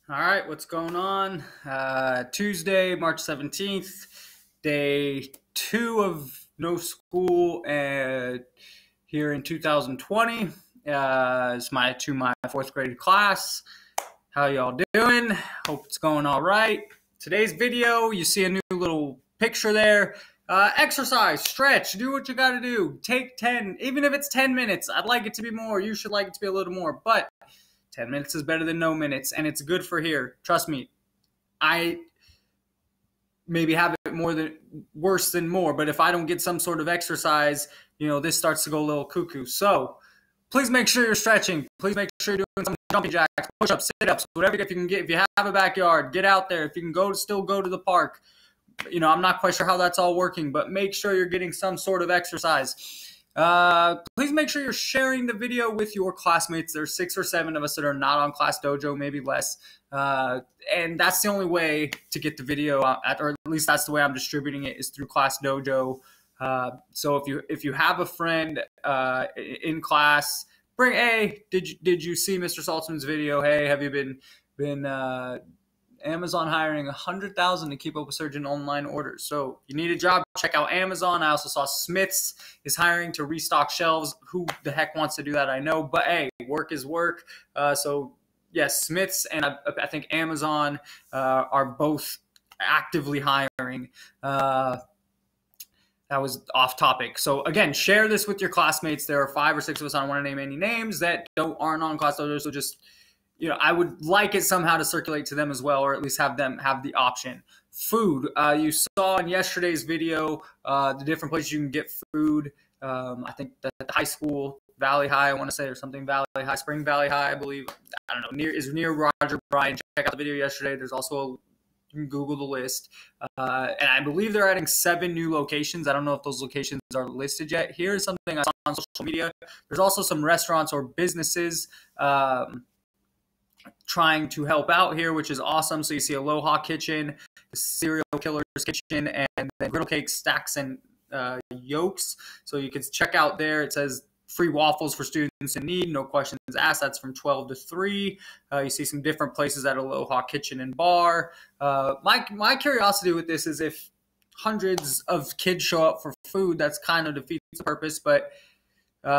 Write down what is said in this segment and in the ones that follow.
All right, what's going on? Tuesday, March 17th, day 2 of no school here in 2020. It's my fourth grade class. How y'all doing? Hope it's going all right. Today's video, you see a new little picture there. Exercise, stretch, do what you got to do. Take 10, even if it's 10 minutes. I'd like it to be more. You should like it to be a little more, but 10 minutes is better than no minutes, and it's good for here. Trust me, I maybe have it worse than more, but if I don't get some sort of exercise, this starts to go a little cuckoo. So please make sure you're stretching. Please make sure you're doing some jumping jacks, push-ups, sit-ups, whatever if you can get. If you have a backyard, get out there. If you can still go to the park. I'm not quite sure how that's all working, but make sure you're getting some sort of exercise. Please make sure you're sharing the video with your classmates. There's 6 or 7 of us that are not on Class Dojo, maybe less. And that's the only way to get the video out, or at least that's the way I'm distributing it, is through Class Dojo. So if you have a friend in class, did you see Mr. Saltzman's video? Hey, have you been Amazon hiring 100,000 to keep up with surge in online orders? So you need a job, check out Amazon. I also saw Smith's is hiring to restock shelves. Who the heck wants to do that? I know, but hey, work is work. So yes, Smith's and I think Amazon are both actively hiring. That was off topic. So again, share this with your classmates. There are 5 or 6 of us. I don't want to name any names that aren't on Class Dojo. So just I would like it somehow to circulate to them as well, or at least have them have the option. Food. You saw in yesterday's video the different places you can get food. I think the high school, Valley High, I want to say, or something, Valley High, Spring Valley High, I believe. I don't know, near Roger Bryan. Check out the video yesterday. There's also you can Google the list. And I believe they're adding 7 new locations. I don't know if those locations are listed yet. Here's something I saw on social media. There's also some restaurants or businesses trying to help out here, which is awesome. So you see Aloha Kitchen, the Serial Killer's Kitchen, and the Griddle Cake Stacks and Yolks. So you can check out there. It says free waffles for students in need, no questions asked. That's from 12 to 3. You see some different places at Aloha Kitchen and Bar. My curiosity with this is if hundreds of kids show up for food, that's kind of defeats the purpose, but you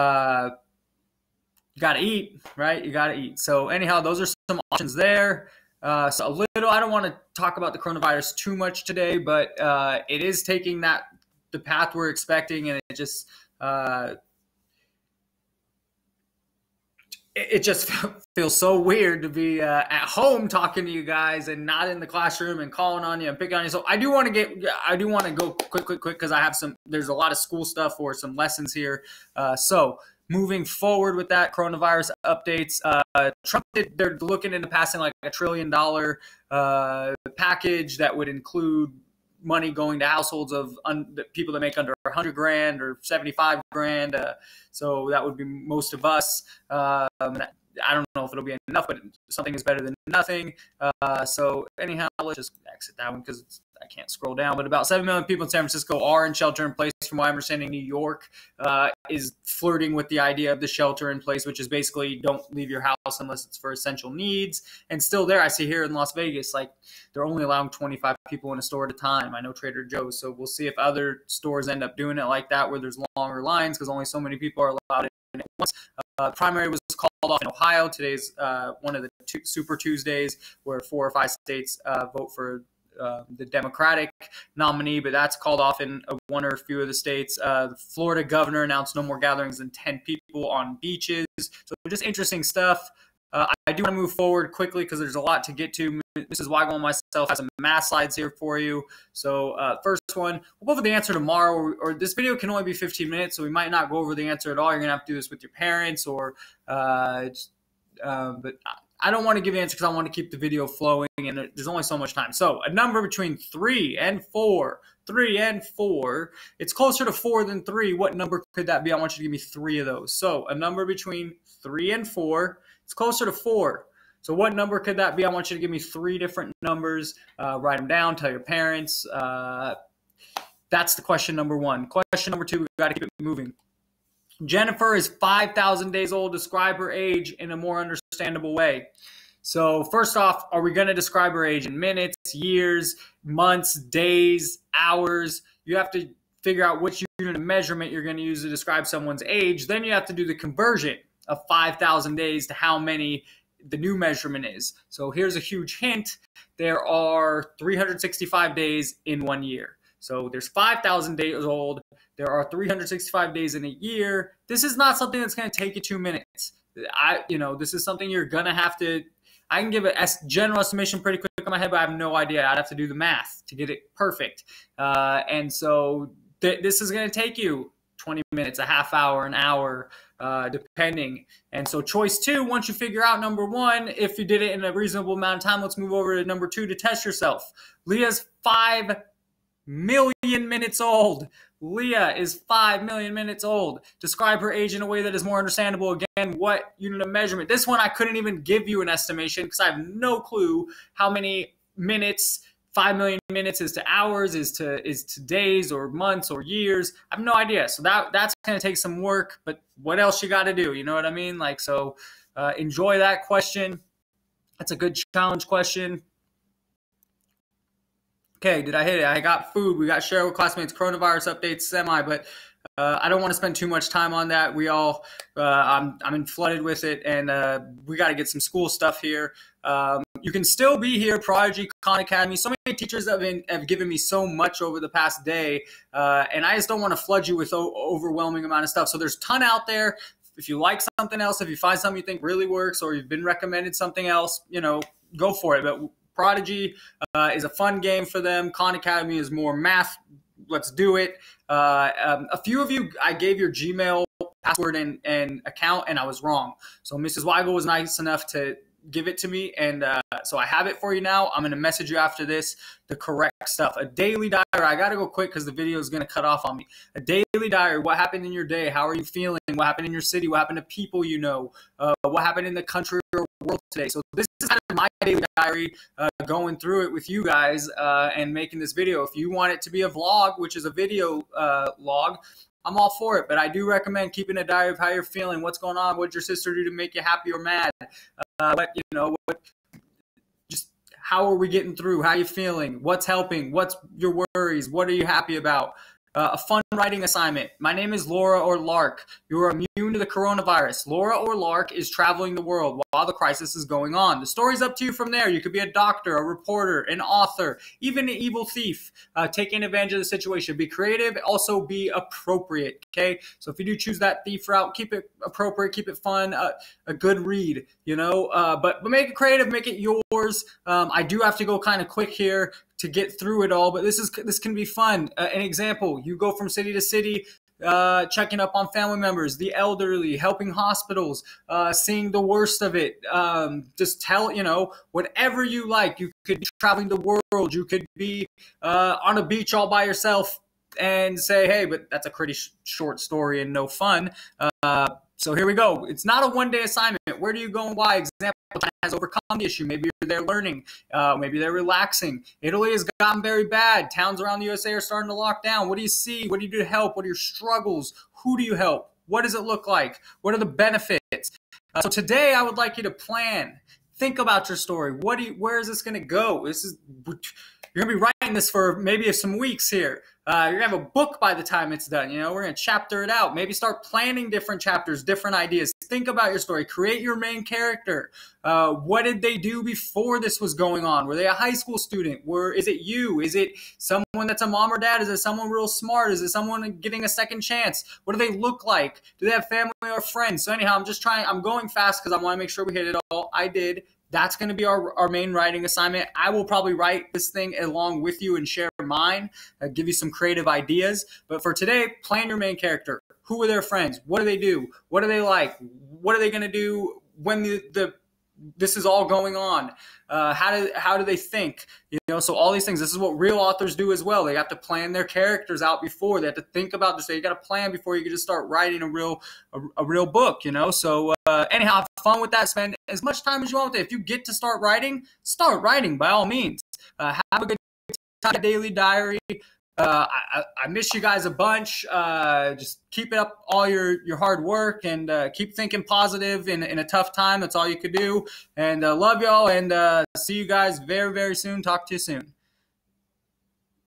got to eat, right? You got to eat. So anyhow, those are some options there. So a little, I don't want to talk about the coronavirus too much today, but it is taking the path we're expecting, and it just feels so weird to be at home talking to you guys and not in the classroom and calling on you and picking on you. So I do want to go quick because there's a lot of school stuff or some lessons here. So moving forward with that, coronavirus updates, Trump, they're looking into passing like $1 trillion package that would include money going to households of people that make under 100 grand or 75 grand. So that would be most of us. I don't know if it'll be enough, but something is better than nothing. So anyhow, let's just exit that one because I can't scroll down. But about 7 million people in San Francisco are in shelter in place. From what I'm understanding, New York is flirting with the idea of the shelter in place, which is basically don't leave your house unless it's for essential needs. And still there, I see here in Las Vegas, like they're only allowing 25 people in a store at a time. I know Trader Joe's. So we'll see if other stores end up doing it like that, where there's longer lines because only so many people are allowed in at once. Primary was called off in Ohio. Today's one of the Super Tuesdays where 4 or 5 states vote for the Democratic nominee, but that's called off in one or a few of the states. The Florida governor announced no more gatherings than 10 people on beaches. So just interesting stuff. I do want to move forward quickly because there's a lot to get to. Mrs. Weigel and myself have some math slides here for you. So first one, we'll go over the answer tomorrow, or this video can only be 15 minutes, so we might not go over the answer at all. You're going to have to do this with your parents, but I don't want to give the answer because I want to keep the video flowing, and there's only so much time. So a number between 3 and 4. 3 and 4. It's closer to 4 than 3. What number could that be? I want you to give me 3 of those. So a number between 3 and 4. It's closer to 4. So what number could that be? I want you to give me 3 different numbers. Write them down. Tell your parents. That's the question number 1. Question number 2, we've got to keep it moving. Jennifer is 5,000 days old. Describe her age in a more understandable way. So first off, are we going to describe her age in minutes, years, months, days, hours? You have to figure out which unit of measurement you're going to use to describe someone's age. Then you have to do the conversion of 5,000 days to how many the new measurement is. So here's a huge hint. There are 365 days in 1 year. So there's 5,000 days old. There are 365 days in a year. This is not something that's going to take you 2 minutes. This is something you're going to have to, I can give a general estimation pretty quick on my head, but I have no idea. I'd have to do the math to get it perfect. And so this is going to take you 20 minutes, a half hour, an hour, depending. And so choice 2, once you figure out number 1, if you did it in a reasonable amount of time, let's move over to number 2 to test yourself. Leah's 5 million minutes old. Leah is 5 million minutes old. Describe her age in a way that is more understandable. Again, what unit of measurement? This one I couldn't even give you an estimation because I have no clue how many minutes 5 million minutes is to hours, is to days or months or years. I have no idea. So that's going to take some work, but what else you got to do? You know what I mean? Enjoy that question. That's a good challenge question. Okay, did I hit it? I got food. We got share with classmates, coronavirus updates, semi, but I don't want to spend too much time on that. I'm flooded with it, and we got to get some school stuff here. You can still be here, Prodigy, Khan Academy. So many teachers have given me so much over the past day, and I just don't want to flood you with overwhelming amount of stuff. So there's a ton out there. If you like something else, if you find something you think really works, or you've been recommended something else, go for it. But Prodigy is a fun game for them. Khan Academy is more math. Let's do it. A few of you, I gave your Gmail password and account, and I was wrong. So Mrs. Weigel was nice enough to give it to me, and so I have it for you now. I'm going to message you after this the correct stuff. A daily diary. I got to go quick because the video is going to cut off on me. A daily diary. What happened in your day? How are you feeling? What happened in your city? What happened to people you know? What happened in the country or world today? So this is kind of my daily diary, going through it with you guys and making this video. If you want it to be a vlog, which is a video log, I'm all for it. But I do recommend keeping a diary of how you're feeling, what's going on, what did your sister do to make you happy or mad, just how are we getting through, how are you feeling, what's helping, what's your worries, what are you happy about. A fun writing assignment. My name is Laura or Lark. You're immune to the coronavirus. Laura or Lark is traveling the world while the crisis is going on. The story's up to you from there. You could be a doctor, a reporter, an author, even an evil thief, taking advantage of the situation. Be creative, also be appropriate, okay? So if you do choose that thief route, keep it appropriate, keep it fun, a good read, but make it creative, make it yours. I do have to go kind of quick here to get through it all, but this can be fun. An example, you go from city to city, checking up on family members, the elderly, helping hospitals, seeing the worst of it. Just tell, whatever you like. You could be traveling the world. You could be on a beach all by yourself and say, hey, but that's a pretty short story and no fun. So here we go. It's not a one-day assignment. Where do you go and why? Example, China has overcome the issue. Maybe they're learning. Maybe they're relaxing. Italy has gotten very bad. Towns around the USA are starting to lock down. What do you see? What do you do to help? What are your struggles? Who do you help? What does it look like? What are the benefits? So today I would like you to plan. Think about your story. Where is this going to go? You're going to be writing this for maybe some weeks here. You're going to have a book by the time it's done. We're going to chapter it out. Maybe start planning different chapters, different ideas. Think about your story. Create your main character. What did they do before this was going on? Were they a high school student? Is it you? Is it someone that's a mom or dad? Is it someone real smart? Is it someone getting a second chance? What do they look like? Do they have family or friends? So anyhow, I'm going fast because I want to make sure we hit it all. I did. That's going to be our main writing assignment. I will probably write this thing along with you and share mine, give you some creative ideas. But for today, plan your main character. Who are their friends? What do they do? What do they like? What are they going to do when this is all going on? How do they think? So all these things. This is what real authors do as well. They have to plan their characters out before. They have to think about this. So you got to plan before you can just start writing a real book. So anyhow, have fun with that. Spend as much time as you want with it. If you get to start writing by all means. Have a good time. Daily diary. I miss you guys a bunch. Just keep up all your hard work and keep thinking positive in a tough time. That's all you could do. And love y'all, and see you guys very, very soon. Talk to you soon.